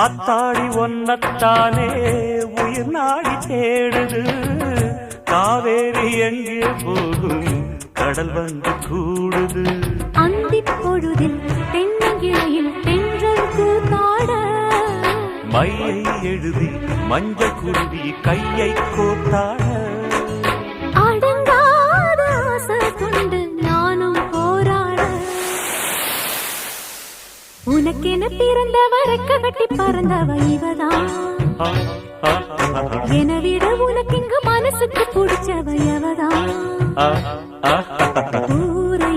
ஆத்தாடி ஒன்னத்தானே உயிர் நாடி தேடுது. காவேரி எங்கே போகும் கடல் வந்து கூடுது. அந்திப் பொழுதில் தென்னங்கிளையில் தென்றல் கூத்தாட மையை எழுதி மஞ்சள் குருவி கையை கோத்தாட அடங்காத ஆசை கொண்டு நானும் போராட உனக்கென பிறந்தவ ரெக்க கட்டி பறந்தவ இவதான். என விட உனக்கு இங்கு மனசுக்கு பிடிச்சவ எவதான். ஊரை